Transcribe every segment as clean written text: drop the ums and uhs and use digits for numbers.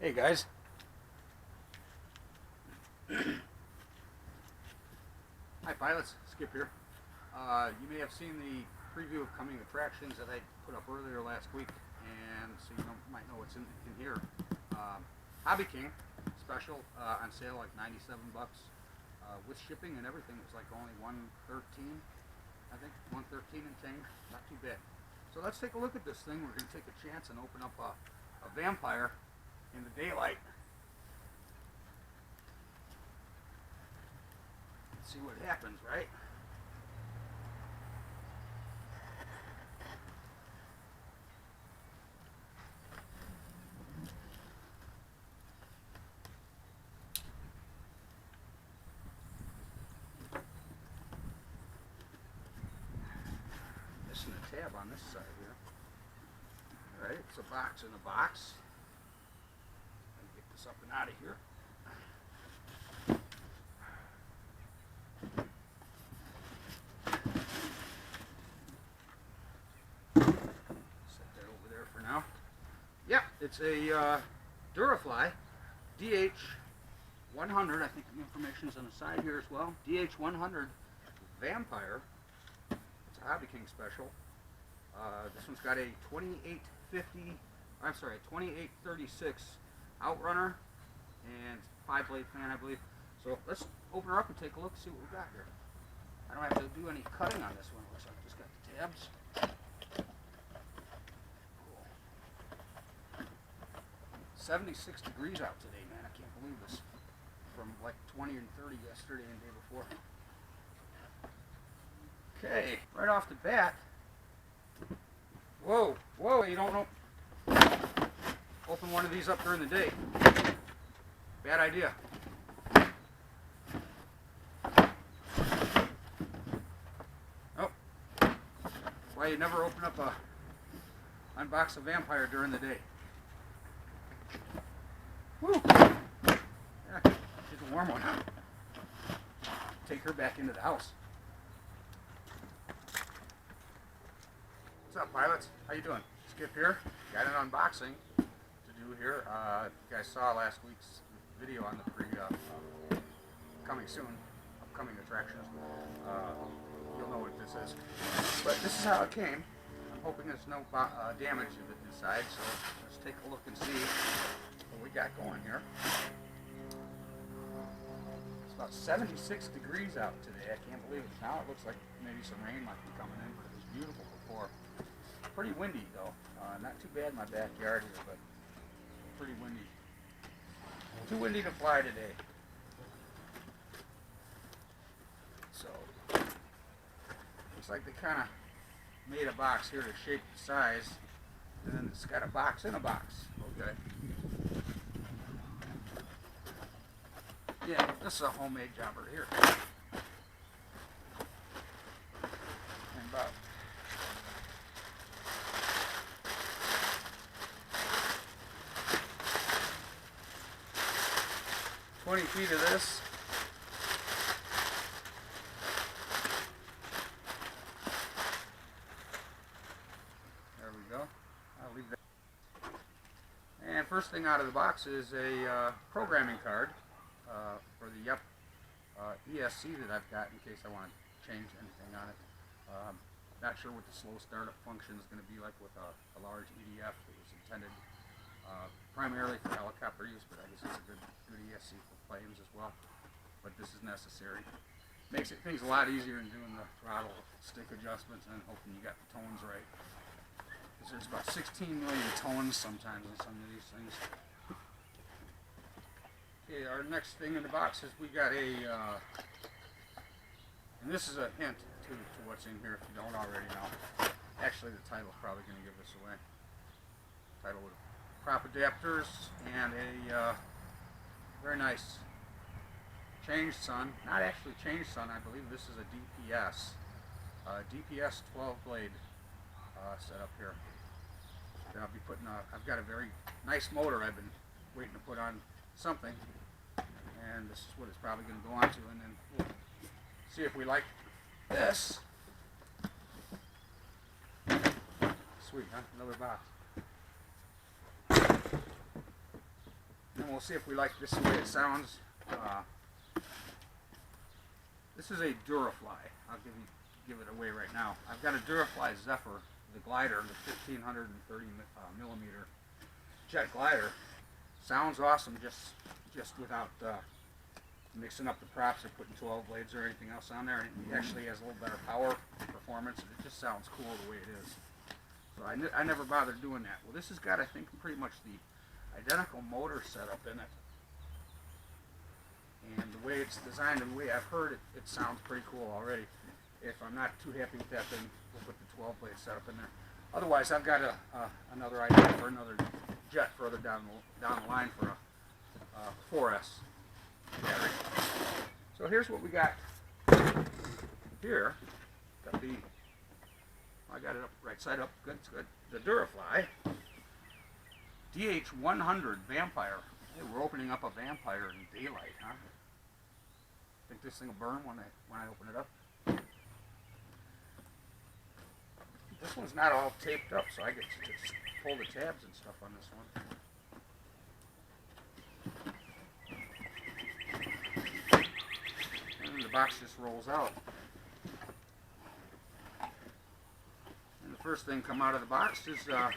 Hey guys. Hi pilots, Skip here. You may have seen the preview of coming attractions that I put up earlier last week, and so you might know what's in here. Hobby King special on sale, like 97 bucks with shipping and everything. It was like only 113, I think 113 and change. Not too bad. So let's take a look at this thing. We're going to take a chance and open up a Vampire in the daylight. Let's see what happens, right? Missing a tab on this side here. Alright, it's a box in a box. Get this up and out of here. Set that over there for now. Yeah, it's a Durafly DH-100. I think the information's on the side here as well. DH-100 Vampire. It's a Hobby King special. This one's got a 2836 Outrunner and 5-blade fan, I believe. So let's open her up and take a look and see what we got here. I don't have to do any cutting on this one. Looks like just got the tabs. Cool. 76 degrees out today, man. I can't believe this. From like 20 and 30 yesterday and the day before. Okay, right off the bat. Whoa, whoa, you don't know. Open one of these up during the day. Bad idea. Oh. That's why you never open up unbox a Vampire during the day. Woo! Yeah, she's a warm one. Take her back into the house. What's up, pilots? How you doing? Skip here. Got an unboxing to do here. You guys saw last week's video on the coming soon, upcoming attractions. You'll know what this is. But this is how it came. I'm hoping there's no damage to it inside, so let's take a look and see what we got going here. It's about 76 degrees out today. I can't believe it. Now it looks like maybe some rain might be coming in, but it was beautiful before. Pretty windy though. Not too bad in my backyard here, but pretty windy. Too windy to fly today. So, looks like they kind of made a box here to shape the size, and then it's got a box in a box. Okay. Yeah, this is a homemade jobber here. And about 20 feet of this. There we go. I'll leave that. And first thing out of the box is a programming card for the ESC that I've got in case I want to change anything on it. Not sure what the slow startup function is going to be like with a large EDF that was intended primarily for helicopter use, but I guess it's a good ESC for planes as well. But this is necessary. Makes things a lot easier in doing the throttle stick adjustments and hoping you got the tones right. Because there's about 16 million tones sometimes in some of these things. Okay, our next thing in the box is we got a, and this is a hint to what's in here if you don't already know. Actually, the title's probably going to give this away. Title with prop adapters and a very nice changed sun, not actually changed sun, I believe this is a DPS. DPS 12 blade set up here. Then I'll be putting I've got a very nice motor I've been waiting to put on something, and this is what it's probably going to go on to, and then we'll see if we like this. Sweet, huh? Another box. And we'll see if we like this the way it sounds. This is a Durafly. I'll give it away right now. I've got a Durafly Zephyr, the glider, the 1530 millimeter jet glider. Sounds awesome, just without mixing up the props or putting 12 blades or anything else on there. It actually has a little better power performance, and it just sounds cool the way it is. So I never bothered doing that. Well, this has got, I think, pretty much the identical motor setup in it, and the way it's designed and the way I've heard it, it sounds pretty cool already. If I'm not too happy with that, then we'll put the 12 blade setup in there. Otherwise, I've got another idea for another jet further down the line for a 4S battery. So here's what we got here. Got the, I got it up right side up. Good, it's good. The Durafly DH-100 Vampire. Hey, we're opening up a Vampire in daylight, huh? Think this thing will burn when I open it up? This one's not all taped up, so I get to just pull the tabs and stuff on this one. And the box just rolls out. And the first thing come out of the box is, well,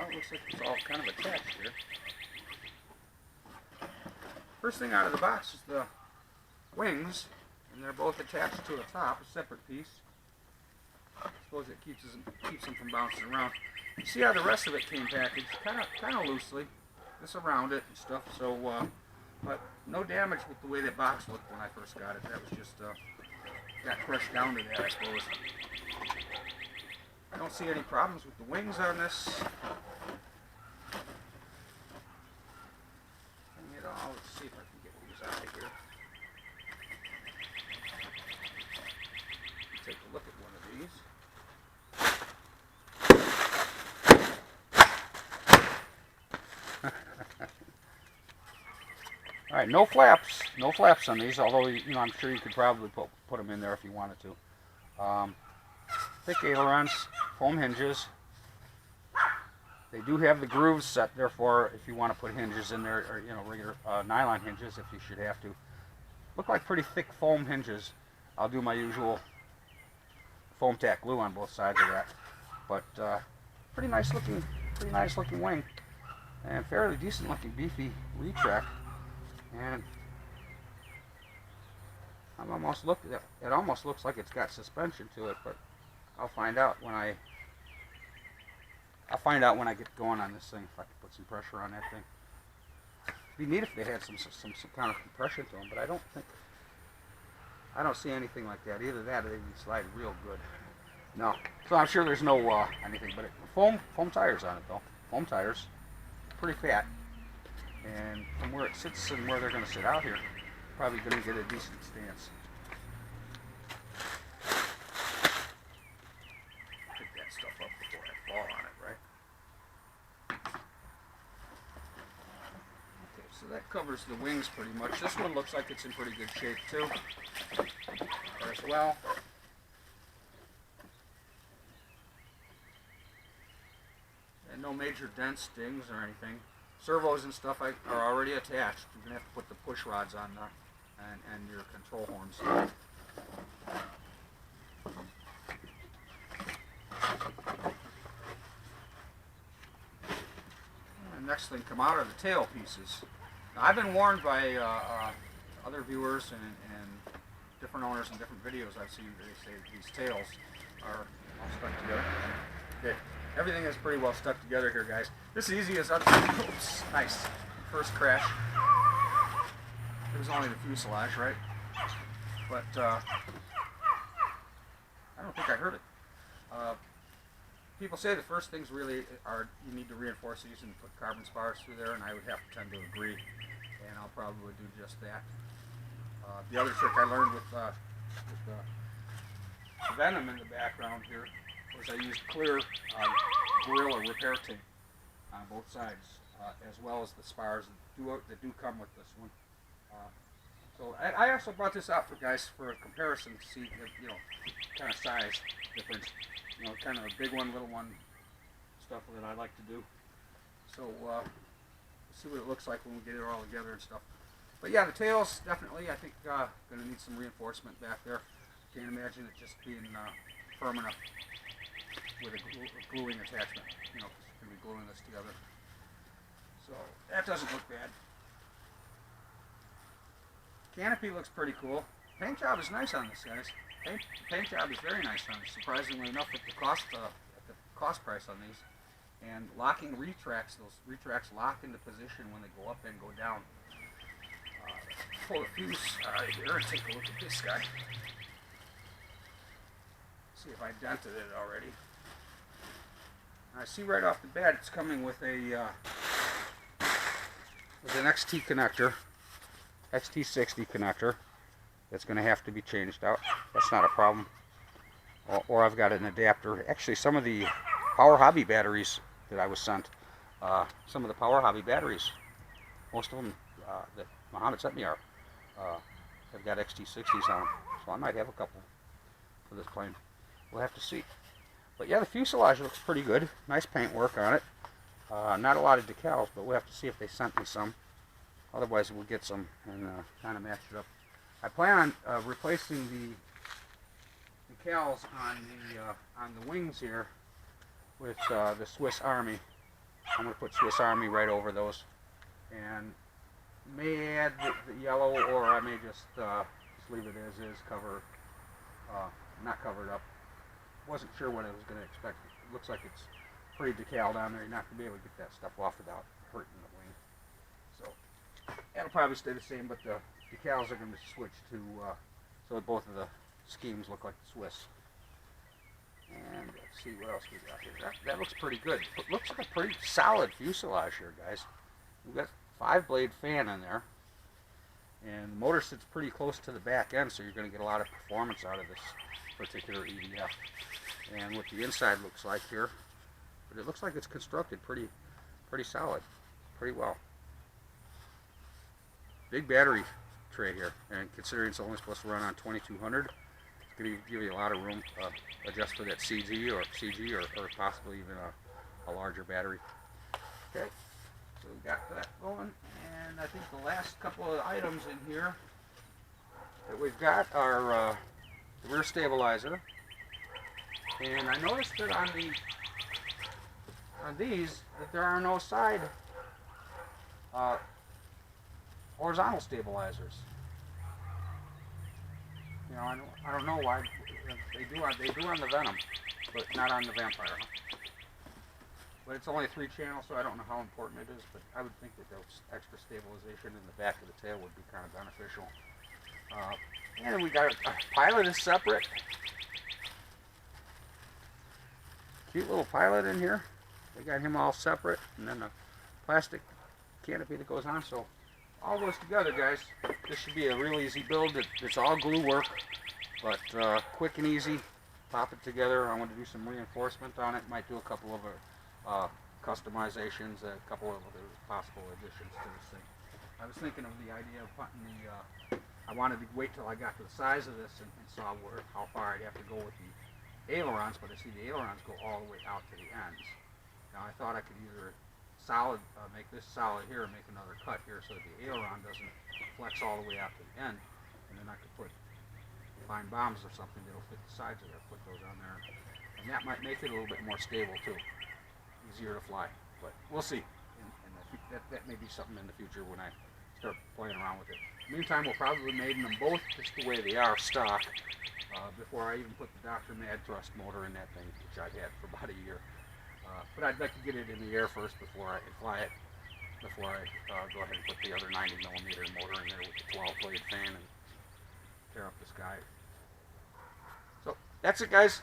it looks like it's all kind of attached here. First thing out of the box is the wings, and they're both attached to the top, a separate piece. I suppose it keeps them from bouncing around. You see how the rest of it came packaged, kind of loosely, just around it and stuff. So, but no damage with the way that box looked when I first got it. That was just got crushed down to that, I suppose. I don't see any problems with the wings on this. Let's see if I can get these out of here. Take a look at one of these. All right, no flaps on these. Although I'm sure you could probably put them in there if you wanted to. Thick ailerons, foam hinges. They do have the grooves set, therefore, if you want to put hinges in there, or regular nylon hinges, if you should have to. Look like pretty thick foam hinges. I'll do my usual foam tack glue on both sides of that. But pretty nice looking wing, and fairly decent looking beefy retract. And I'm almost looking at it. Almost looks like it's got suspension to it, but I'll find out when I get going on this thing, if I can put some pressure on that thing. It'd be neat if they had some kind of compression to them, but I don't see anything like that. Either that or they can slide real good. No. So I'm sure there's no anything, but foam tires on it though. Foam tires, pretty fat. And from where it sits and where they're going to sit out here, probably going to get a decent stance. Pick that stuff up before I fall on it, right? Okay, so that covers the wings pretty much. This one looks like it's in pretty good shape too, as well. And no major dents, stings, or anything. Servos and stuff are already attached. You're going to have to put the push rods on there and your control horns. And the next thing come out are the tail pieces. Now, I've been warned by other viewers and different owners in different videos I've seen, they say these tails are all stuck together. Okay. Everything is pretty well stuck together here, guys. This is easy as oops, nice. First crash. It was only the fuselage, right? But I don't think I heard it. People say the first things really are you need to reinforce these and put carbon spars through there, and I would have to tend to agree, and I'll probably do just that. The other trick I learned with venom in the background here was I used clear Gorilla repair tape on both sides, as well as the spars that do come with this one. So I also brought this out for guys for a comparison to see if, kind of size difference, kind of a big one, little one, stuff that I like to do. So see what it looks like when we get it all together and stuff. But yeah, the tail's definitely, I think, going to need some reinforcement back there. Can't imagine it just being firm enough with a gluing attachment, because it's going to be gluing this together. So that doesn't look bad. Canopy looks pretty cool. Paint job is nice on this, guys. Paint job is very nice on this, surprisingly enough, at the cost price on these. And locking retracts, those retracts lock into position when they go up and go down. Pull the fuse out of here and take a look at this guy. See if I dented it already. I see right off the bat it's coming with an XT connector, XT60 connector. That's going to have to be changed out. That's not a problem. Or I've got an adapter. Actually, some of the Power Hobby batteries that I was sent, some of the Power Hobby batteries, most of them that Muhammad sent me have got XT60s on them. So I might have a couple for this plane. We'll have to see. But yeah, the fuselage looks pretty good. Nice paint work on it. Not a lot of decals, but we'll have to see if they sent me some. Otherwise, we'll get some and kind of match it up. I plan on replacing the decals on the wings here with the Swiss Army. I'm going to put Swiss Army right over those, and may add the yellow, or I may just leave it as is, not covered up. Wasn't sure what I was going to expect. It looks like it's pretty decaled on there. You're not going to be able to get that stuff off without hurting the wing. So it'll probably stay the same, but the decals are going to switch to so both of the schemes look like the Swiss. And let's see what else we got here. That looks pretty good. It looks like a pretty solid fuselage here, guys. We've got 5-blade fan in there, and the motor sits pretty close to the back end, so you're going to get a lot of performance out of this particular EDF. And what the inside looks like here, but it looks like it's constructed pretty solid, pretty well. Big battery tray here, and considering it's only supposed to run on 2200, it's going to give you a lot of room to adjust for that CG or possibly even a larger battery. Okay, so we got that going, and I think the last couple of items in here that we've got are the rear stabilizer, and I noticed that on these that there are no side horizontal stabilizers. I don't know why they do on the Venom, but not on the Vampire. But it's only a 3-channel, so I don't know how important it is. But I would think that those extra stabilization in the back of the tail would be kind of beneficial. And we got a pilot is separate. Cute little pilot in here. They got him all separate, and then a plastic canopy that goes on. So all goes together, guys. This should be a real easy build. It's all glue work, but quick and easy. Pop it together. I want to do some reinforcement on it. Might do a couple of customizations, a couple of other possible additions to this thing. I was thinking of the idea of putting I wanted to wait till I got to the size of this and saw how far I'd have to go with the ailerons, but I see the ailerons go all the way out to the ends. Now I thought I could either make this solid here and make another cut here so that the aileron doesn't flex all the way out to the end, and then I could put fine bombs or something that'll fit the sides of there, put those on there, and that might make it a little bit more stable too, easier to fly, but we'll see. That may be something in the future when I start playing around with it. Meantime, we'll probably maiden them both just the way they are stock before I even put the Dr. Mad thrust motor in that thing, which I've had for about a year. But I'd like to get it in the air first before I fly it, before I go ahead and put the other 90mm motor in there with the 12-blade fan and tear up the sky. So that's it, guys.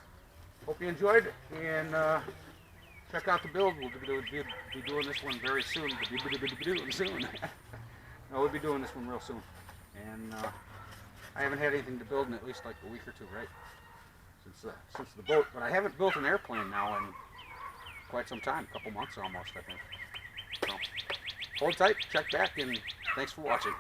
Hope you enjoyed, and check out the build. We'll be doing this one very soon. No, we'll be doing this one real soon. And I haven't had anything to build in at least like a week or two, right? Since the boat, but I haven't built an airplane now in quite some time, a couple months almost, I think. So, hold tight, check back, and thanks for watching.